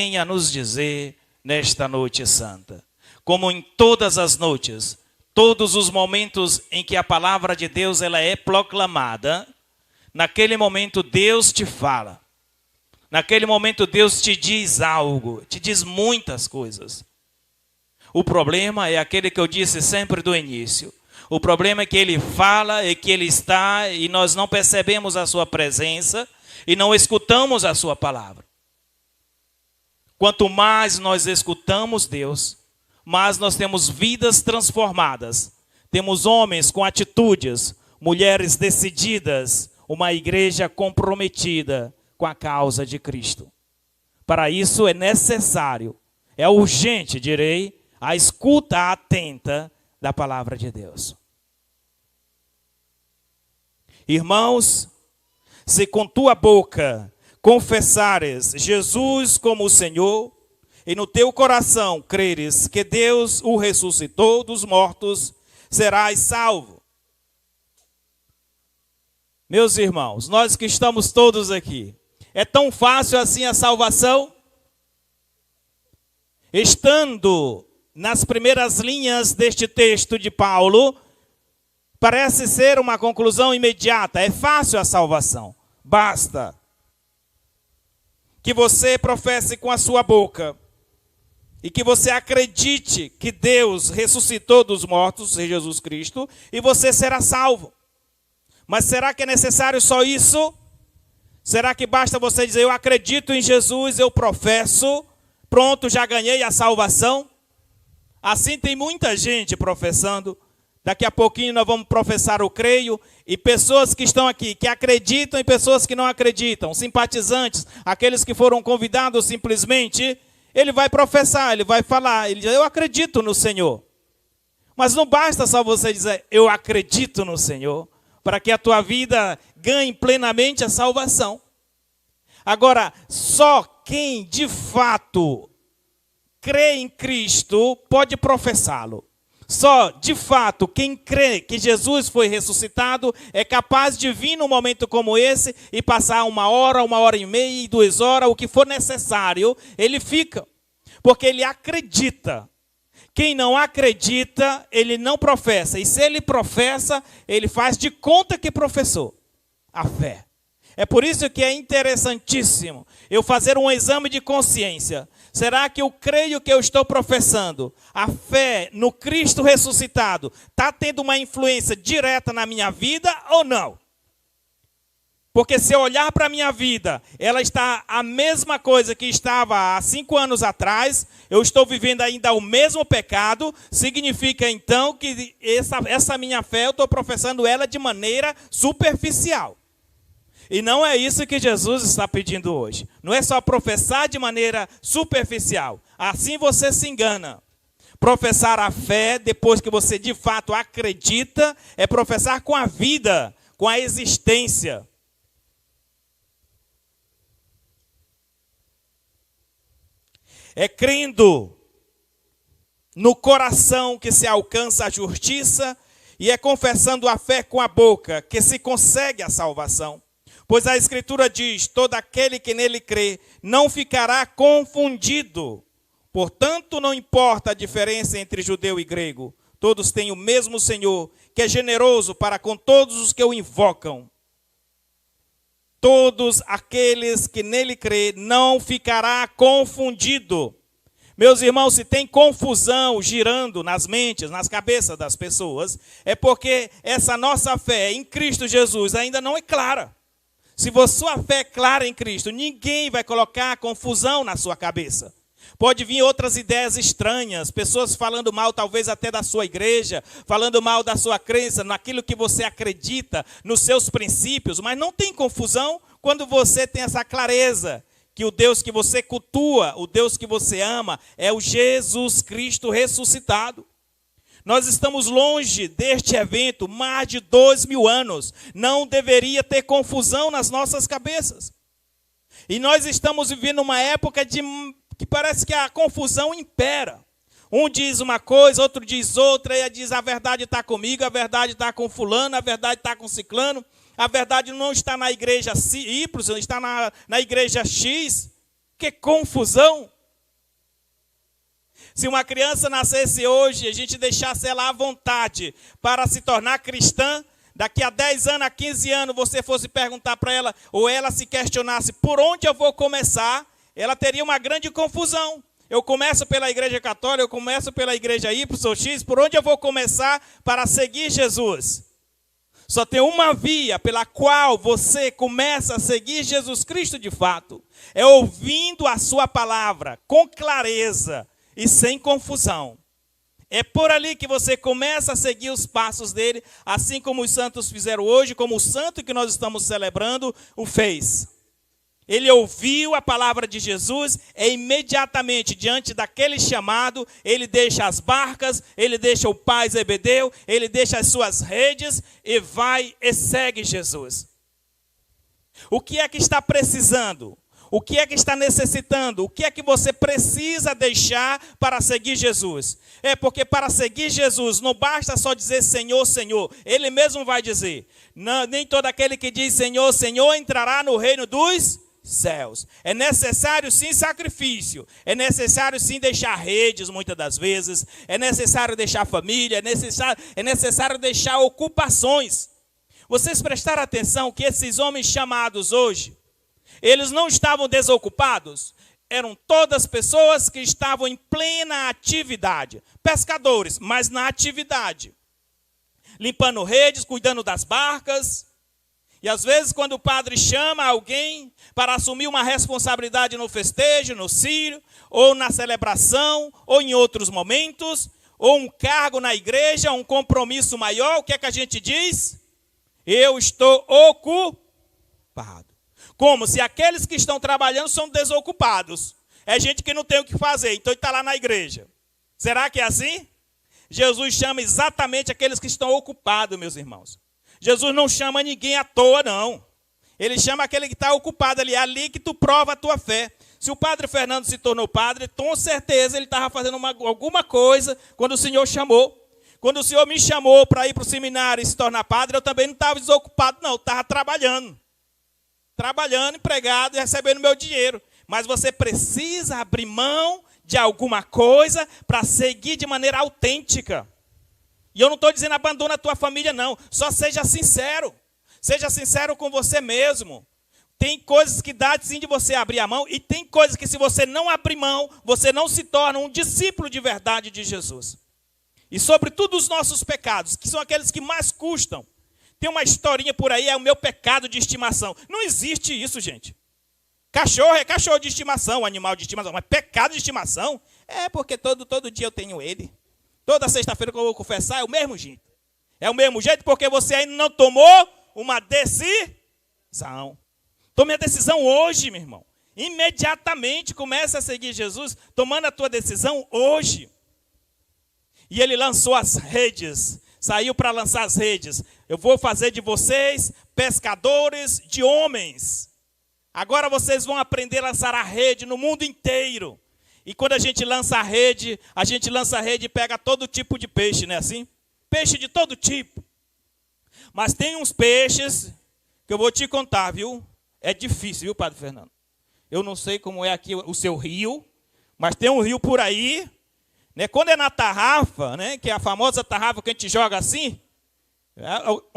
tem a nos dizer nesta noite santa. Como em todas as noites, todos os momentos em que a palavra de Deus ela é proclamada, naquele momento Deus te fala. Naquele momento Deus te diz algo, te diz muitas coisas. O problema é aquele que eu disse sempre do início. O problema é que ele fala e que ele está e nós não percebemos a sua presença e não escutamos a sua palavra. Quanto mais nós escutamos Deus, mais nós temos vidas transformadas. Temos homens com atitudes, mulheres decididas, uma igreja comprometida com a causa de Cristo. Para isso é necessário, é urgente, direi, a escuta atenta da palavra de Deus. Irmãos, se com tua boca confessares Jesus como o Senhor, e no teu coração creres que Deus o ressuscitou dos mortos, serás salvo. Meus irmãos, nós que estamos todos aqui, é tão fácil assim a salvação? Estando nas primeiras linhas deste texto de Paulo, parece ser uma conclusão imediata. É fácil a salvação. Basta que você professe com a sua boca e que você acredite que Deus ressuscitou dos mortos, Jesus Cristo, e você será salvo. Mas será que é necessário só isso? Será que basta você dizer, eu acredito em Jesus, eu professo, pronto, já ganhei a salvação? Assim tem muita gente professando. Daqui a pouquinho nós vamos professar o creio. E pessoas que estão aqui, que acreditam e pessoas que não acreditam. Simpatizantes, aqueles que foram convidados simplesmente. Ele vai professar, ele vai falar. Ele diz, eu acredito no Senhor. Mas não basta só você dizer, eu acredito no Senhor. Para que a tua vida ganhe plenamente a salvação. Agora, só quem de fato crê em Cristo pode professá-lo. Só, de fato, quem crê que Jesus foi ressuscitado é capaz de vir num momento como esse e passar 1 hora, 1 hora e meia, 2 horas, o que for necessário, ele fica. Porque ele acredita. Quem não acredita, ele não professa. E se ele professa, ele faz de conta que professou a fé. É por isso que é interessantíssimo eu fazer um exame de consciência. Será que eu creio que eu estou professando? A fé no Cristo ressuscitado está tendo uma influência direta na minha vida ou não? Porque se eu olhar para a minha vida, ela está a mesma coisa que estava há 5 anos atrás, eu estou vivendo ainda o mesmo pecado, significa então que essa minha fé, eu estou professando ela de maneira superficial. E não é isso que Jesus está pedindo hoje. Não é só professar de maneira superficial. Assim você se engana. Professar a fé, depois que você de fato acredita, é professar com a vida, com a existência. É crendo no coração que se alcança a justiça e é confessando a fé com a boca que se consegue a salvação. Pois a Escritura diz, todo aquele que nele crê não ficará confundido. Portanto, não importa a diferença entre judeu e grego. Todos têm o mesmo Senhor, que é generoso para com todos os que o invocam. Todos aqueles que nele crê não ficará confundido. Meus irmãos, se tem confusão girando nas mentes, nas cabeças das pessoas, é porque essa nossa fé em Cristo Jesus ainda não é clara. Se sua fé é clara em Cristo, ninguém vai colocar confusão na sua cabeça. Pode vir outras ideias estranhas, pessoas falando mal talvez até da sua igreja, falando mal da sua crença, naquilo que você acredita, nos seus princípios, mas não tem confusão quando você tem essa clareza que o Deus que você cultua, o Deus que você ama, é o Jesus Cristo ressuscitado. Nós estamos longe deste evento mais de 2000 anos. Não deveria ter confusão nas nossas cabeças. E nós estamos vivendo uma época que parece que a confusão impera. Um diz uma coisa, outro diz outra, e diz a verdade está comigo, a verdade está com fulano, a verdade está com ciclano. A verdade não está na igreja Y, está na igreja X. Que confusão! Se uma criança nascesse hoje, a gente deixasse ela à vontade para se tornar cristã, daqui a 10 anos, a 15 anos, você fosse perguntar para ela, ou ela se questionasse por onde eu vou começar, ela teria uma grande confusão. Eu começo pela igreja católica, eu começo pela igreja YX, por onde eu vou começar para seguir Jesus? Só tem uma via pela qual você começa a seguir Jesus Cristo de fato. É ouvindo a sua palavra com clareza e sem confusão. É por ali que você começa a seguir os passos dele, assim como os santos fizeram hoje, como o santo que nós estamos celebrando o fez. Ele ouviu a palavra de Jesus e imediatamente, diante daquele chamado, ele deixa as barcas, ele deixa o pai Zebedeu, ele deixa as suas redes e vai e segue Jesus. O que é que está precisando? O que é que está necessitando? O que é que você precisa deixar para seguir Jesus? É porque para seguir Jesus não basta só dizer Senhor, Senhor. Ele mesmo vai dizer, não, nem todo aquele que diz Senhor, Senhor entrará no reino dos céus. É necessário sim sacrifício, é necessário sim deixar redes muitas das vezes, é necessário deixar família, é necessário deixar ocupações. Vocês prestaram atenção que esses homens chamados hoje, eles não estavam desocupados, eram todas pessoas que estavam em plena atividade, pescadores, mas na atividade, limpando redes, cuidando das barcas. E às vezes quando o padre chama alguém para assumir uma responsabilidade no festejo, no círio, ou na celebração, ou em outros momentos, ou um cargo na igreja, um compromisso maior, o que é que a gente diz? Eu estou ocupado. Como se aqueles que estão trabalhando são desocupados. É gente que não tem o que fazer, então ele está lá na igreja. Será que é assim? Jesus chama exatamente aqueles que estão ocupados, meus irmãos. Jesus não chama ninguém à toa, não. Ele chama aquele que está ocupado ali, é ali que tu prova a tua fé. Se o padre Fernando se tornou padre, com certeza ele estava fazendo alguma coisa quando o Senhor chamou. Quando o Senhor me chamou para ir para o seminário e se tornar padre, eu também não estava desocupado, não. Eu estava trabalhando. Trabalhando, empregado e recebendo meu dinheiro. Mas você precisa abrir mão de alguma coisa para seguir de maneira autêntica. E eu não estou dizendo abandona a tua família, não. Só seja sincero. Seja sincero com você mesmo. Tem coisas que dá sim de você abrir a mão. E tem coisas que se você não abrir mão, você não se torna um discípulo de verdade de Jesus. E sobretudo os nossos pecados, que são aqueles que mais custam. Tem uma historinha por aí, é o meu pecado de estimação. Não existe isso, gente. Cachorro é cachorro de estimação, animal de estimação. Mas pecado de estimação? É porque todo dia eu tenho ele. Toda sexta-feira que eu vou confessar é o mesmo jeito. É o mesmo jeito porque você ainda não tomou uma decisão. Tome a decisão hoje, meu irmão. Imediatamente comece a seguir Jesus, tomando a tua decisão hoje. E ele lançou as redes. Saiu para lançar as redes. Eu vou fazer de vocês pescadores de homens. Agora vocês vão aprender a lançar a rede no mundo inteiro. E quando a gente lança a rede e pega todo tipo de peixe, não é assim? Peixe de todo tipo. Mas tem uns peixes que eu vou te contar, viu? É difícil, viu, Padre Fernando? Eu não sei como é aqui o seu rio, mas tem um rio por aí, né? Quando é na tarrafa, né? Que é a famosa tarrafa que a gente joga assim.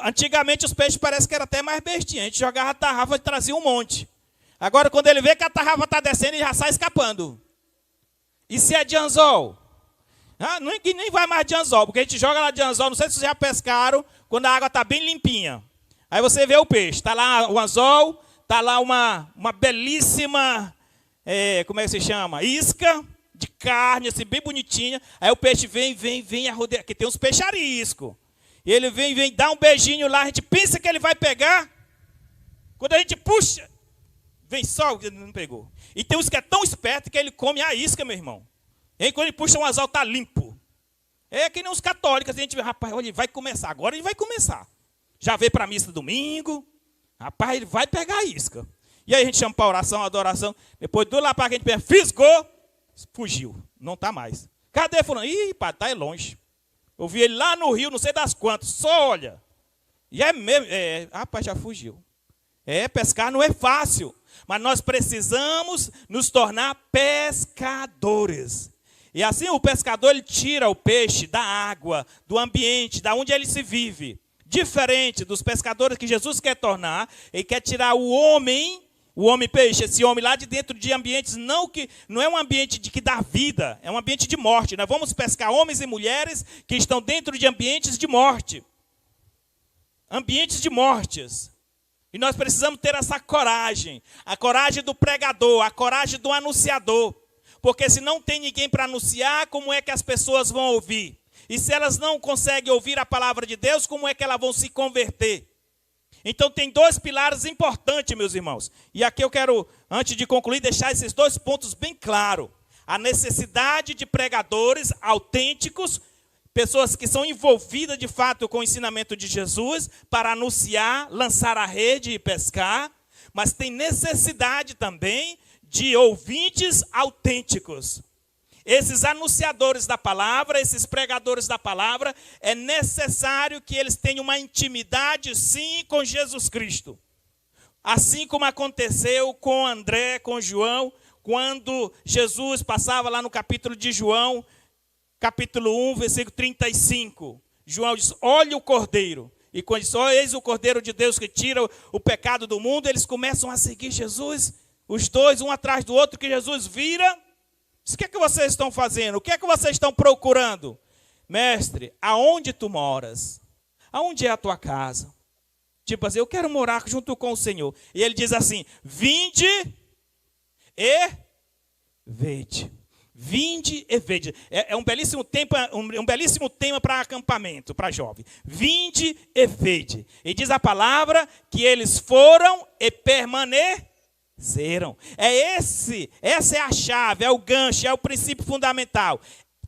Antigamente os peixes parece que era até mais bestinha. A gente jogava a tarrafa e trazia um monte. Agora quando ele vê que a tarrafa está descendo, ele já sai escapando. E se é de anzol? Nem vai mais de anzol, porque a gente joga lá de anzol, não sei se vocês já pescaram, quando a água está bem limpinha. Aí você vê o peixe, está lá o anzol, está lá uma belíssima, como é que se chama? Isca de carne, assim, bem bonitinha. Aí o peixe vem a rodear, porque tem uns peixes arisco. E ele vem, dá um beijinho lá, a gente pensa que ele vai pegar. Quando a gente puxa, vem só, ele não pegou. E tem uns que é tão esperto que ele come a isca, meu irmão. E aí quando ele puxa um anzol, está limpo. É que nem os católicos, a gente vê, rapaz, olha, ele vai começar, agora ele vai começar. Já veio para a missa domingo, rapaz, ele vai pegar a isca. E aí a gente chama para oração, adoração. Depois do lá para que a gente pensa, fisgou, fugiu, não está mais. Cadê fulano? Ih, pá, está longe. Eu vi ele lá no rio, não sei das quantas, só olha. E é mesmo, rapaz, já fugiu. Pescar não é fácil. Mas nós precisamos nos tornar pescadores. E assim o pescador ele tira o peixe da água, do ambiente, da onde ele se vive. Diferente dos pescadores que Jesus quer tornar, ele quer tirar o homem peixe, esse homem lá de dentro de ambientes não é um ambiente que dá vida, é um ambiente de morte. Nós vamos pescar homens e mulheres que estão dentro de ambientes de morte. Ambientes de mortes. E nós precisamos ter essa coragem, a coragem do pregador, a coragem do anunciador. Porque se não tem ninguém para anunciar, como é que as pessoas vão ouvir? E se elas não conseguem ouvir a palavra de Deus, como é que elas vão se converter? Então tem dois pilares importantes, meus irmãos. E aqui eu quero, antes de concluir, deixar esses dois pontos bem claros. A necessidade de pregadores autênticos, pessoas que são envolvidas de fato com o ensinamento de Jesus, para anunciar, lançar a rede e pescar. Mas tem necessidade também de ouvintes autênticos. Esses anunciadores da palavra, esses pregadores da palavra, é necessário que eles tenham uma intimidade, sim, com Jesus Cristo. Assim como aconteceu com André, com João, quando Jesus passava lá no capítulo de João, capítulo 1, versículo 35. João diz, olha o Cordeiro. E quando diz, eis o Cordeiro de Deus que tira o pecado do mundo, eles começam a seguir Jesus, os dois, um atrás do outro, que Jesus vira. O que é que vocês estão fazendo? O que é que vocês estão procurando? Mestre, aonde tu moras? Aonde é a tua casa? Tipo assim, eu quero morar junto com o Senhor. E ele diz assim, vinde e vede. Vinde e vede. É um belíssimo tema para acampamento, para jovem. Vinde e vede. E diz a palavra que eles foram e permaneceram. Essa é a chave, é o gancho, é o princípio fundamental.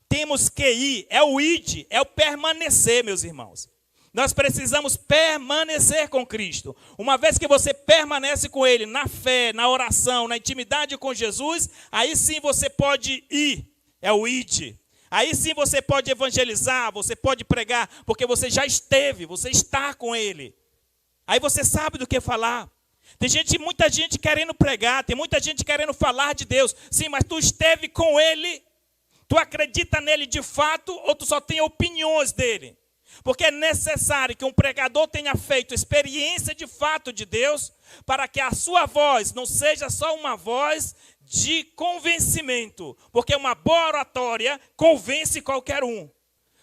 Temos que ir, é o id, é o permanecer, meus irmãos. Nós precisamos permanecer com Cristo. Uma vez que você permanece com Ele na fé, na oração, na intimidade com Jesus, aí sim você pode ir, é o id. Aí sim você pode evangelizar, você pode pregar, porque você já esteve, você está com Ele. Aí você sabe do que falar. Tem muita gente querendo pregar, tem muita gente querendo falar de Deus. Sim, mas tu esteve com Ele? Tu acredita nele de fato ou tu só tem opiniões dele? Porque é necessário que um pregador tenha feito experiência de fato de Deus para que a sua voz não seja só uma voz de convencimento. Porque uma boa oratória convence qualquer um.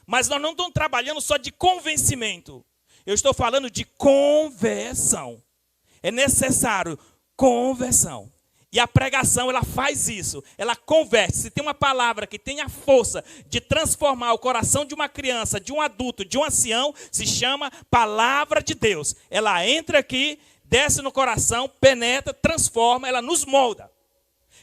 Mas nós não estamos trabalhando só de convencimento. Eu estou falando de conversão. É necessário conversão. E a pregação, ela faz isso. Ela converte. Se tem uma palavra que tem a força de transformar o coração de uma criança, de um adulto, de um ancião, se chama palavra de Deus. Ela entra aqui, desce no coração, penetra, transforma, ela nos molda.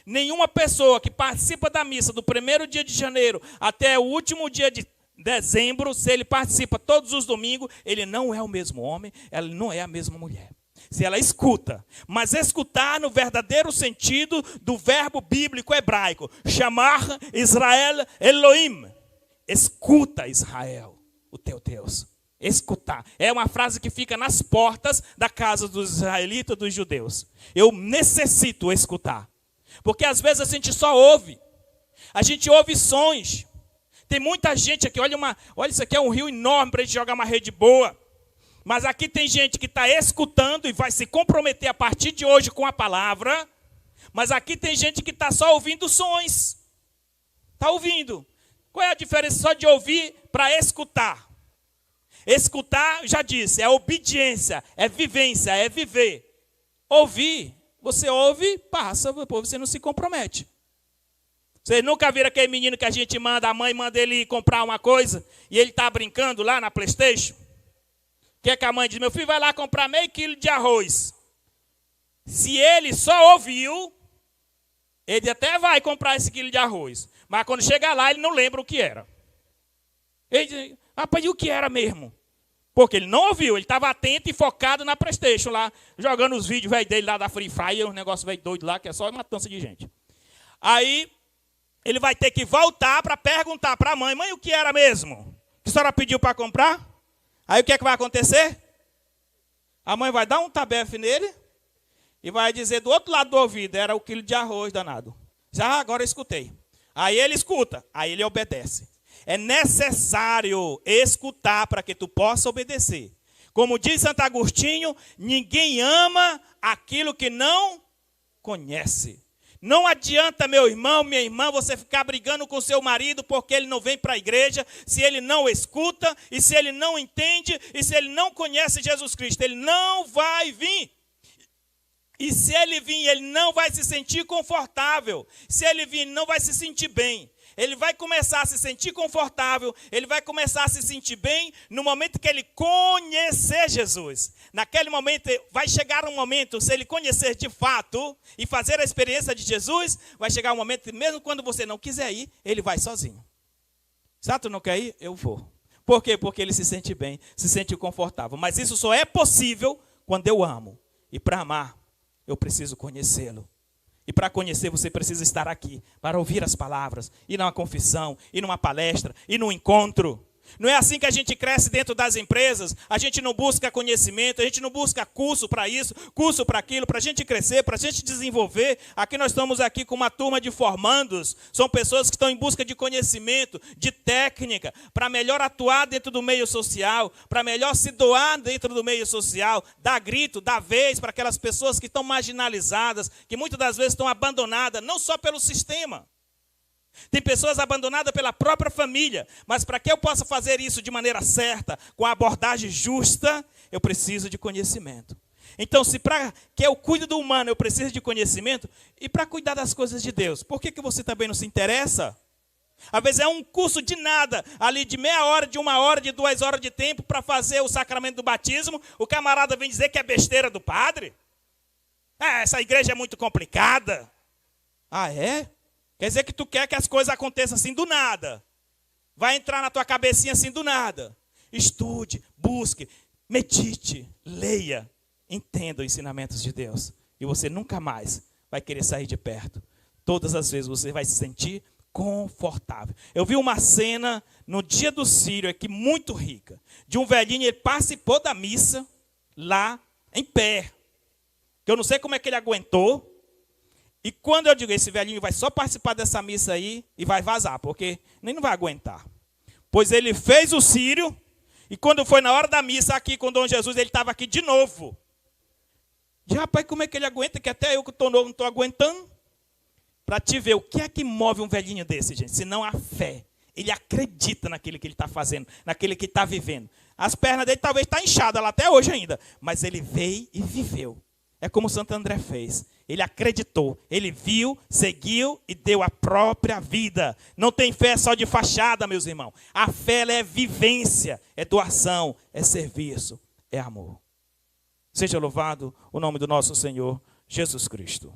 Nenhuma pessoa que participa da missa do primeiro dia de janeiro até o último dia de dezembro, se ele participa todos os domingos, ele não é o mesmo homem, ela não é a mesma mulher. Se ela escuta, mas escutar no verdadeiro sentido do verbo bíblico hebraico, chamar Israel Elohim. Escuta, Israel, o teu Deus. Escutar. É uma frase que fica nas portas da casa dos israelitas, dos judeus. Eu necessito escutar. Porque às vezes a gente só ouve. A gente ouve sons. Tem muita gente aqui, olha isso aqui é um rio enorme para a gente jogar uma rede boa. Mas aqui tem gente que está escutando e vai se comprometer a partir de hoje com a palavra. Mas aqui tem gente que está só ouvindo sons. Está ouvindo. Qual é a diferença só de ouvir para escutar? Escutar, já disse, é obediência, é vivência, é viver. Ouvir, você ouve, passa, depois você não se compromete. Vocês nunca viram aquele menino que a gente manda, a mãe manda ele ir comprar uma coisa e ele está brincando lá na PlayStation? O que é que a mãe diz? Meu filho vai lá comprar meio quilo de arroz. Se ele só ouviu, ele até vai comprar esse quilo de arroz. Mas quando chegar lá, ele não lembra o que era. Ele diz, rapaz, e o que era mesmo? Porque ele não ouviu, ele estava atento e focado na PlayStation lá, jogando os vídeos velho dele lá da Free Fire, um negócio velho doido lá, que é só uma matança de gente. Aí, ele vai ter que voltar para perguntar para a mãe, mãe, o que era mesmo? Que a senhora pediu para comprar? Aí o que é que vai acontecer? A mãe vai dar um tabefe nele e vai dizer do outro lado do ouvido, era o quilo de arroz danado. Já agora eu escutei. Aí ele escuta, aí ele obedece. É necessário escutar para que tu possa obedecer. Como diz Santo Agostinho, ninguém ama aquilo que não conhece. Não adianta, meu irmão, minha irmã, você ficar brigando com seu marido porque ele não vem para a igreja, se ele não escuta, e se ele não entende, e se ele não conhece Jesus Cristo. Ele não vai vir. E se ele vir, ele não vai se sentir confortável. Se ele vir, ele não vai se sentir bem. Ele vai começar a se sentir confortável, ele vai começar a se sentir bem no momento que ele conhecer Jesus. Naquele momento, vai chegar um momento, se ele conhecer de fato e fazer a experiência de Jesus, vai chegar um momento que mesmo quando você não quiser ir, ele vai sozinho. Se tu não quer ir, eu vou. Por quê? Porque ele se sente bem, se sente confortável. Mas isso só é possível quando eu amo. E para amar, eu preciso conhecê-lo. E para conhecer, você precisa estar aqui, para ouvir as palavras, ir numa confissão, ir numa palestra, ir num encontro. Não é assim que a gente cresce dentro das empresas, a gente não busca conhecimento, a gente não busca curso para isso, curso para aquilo, para a gente crescer, para a gente desenvolver. Aqui nós estamos aqui com uma turma de formandos, são pessoas que estão em busca de conhecimento, de técnica, para melhor atuar dentro do meio social, para melhor se doar dentro do meio social, dar grito, dar vez para aquelas pessoas que estão marginalizadas, que muitas das vezes estão abandonadas, não só pelo sistema. Tem pessoas abandonadas pela própria família, mas para que eu possa fazer isso de maneira certa, com a abordagem justa, eu preciso de conhecimento. Então, se para que eu cuide do humano eu preciso de conhecimento, e para cuidar das coisas de Deus, por que você também não se interessa? Às vezes é um curso de nada, ali de meia hora, de 1 hora, de 2 horas de tempo para fazer o sacramento do batismo, o camarada vem dizer que é besteira do padre. Essa igreja é muito complicada. Ah, é? Quer dizer que tu quer que as coisas aconteçam assim do nada. Vai entrar na tua cabecinha assim do nada. Estude, busque, medite, leia, entenda os ensinamentos de Deus. E você nunca mais vai querer sair de perto. Todas as vezes você vai se sentir confortável. Eu vi uma cena no dia do Círio aqui muito rica. De um velhinho, ele participou da missa lá em pé. Que eu não sei como é que ele aguentou. E quando eu digo, esse velhinho vai só participar dessa missa aí e vai vazar, porque nem não vai aguentar. Pois ele fez o círio, e quando foi na hora da missa aqui com Dom Jesus, ele estava aqui de novo. E, rapaz, como é que ele aguenta, que até eu que estou novo não estou aguentando? Para te ver, o que é que move um velhinho desse, gente? Senão a fé. Ele acredita naquilo que ele está fazendo, naquilo que está vivendo. As pernas dele talvez estão inchadas lá até hoje ainda, mas ele veio e viveu. É como Santo André fez. Ele acreditou, ele viu, seguiu e deu a própria vida. Não tem fé só de fachada, meus irmãos. A fé ela é vivência, é doação, é serviço, é amor. Seja louvado o nome do nosso Senhor Jesus Cristo.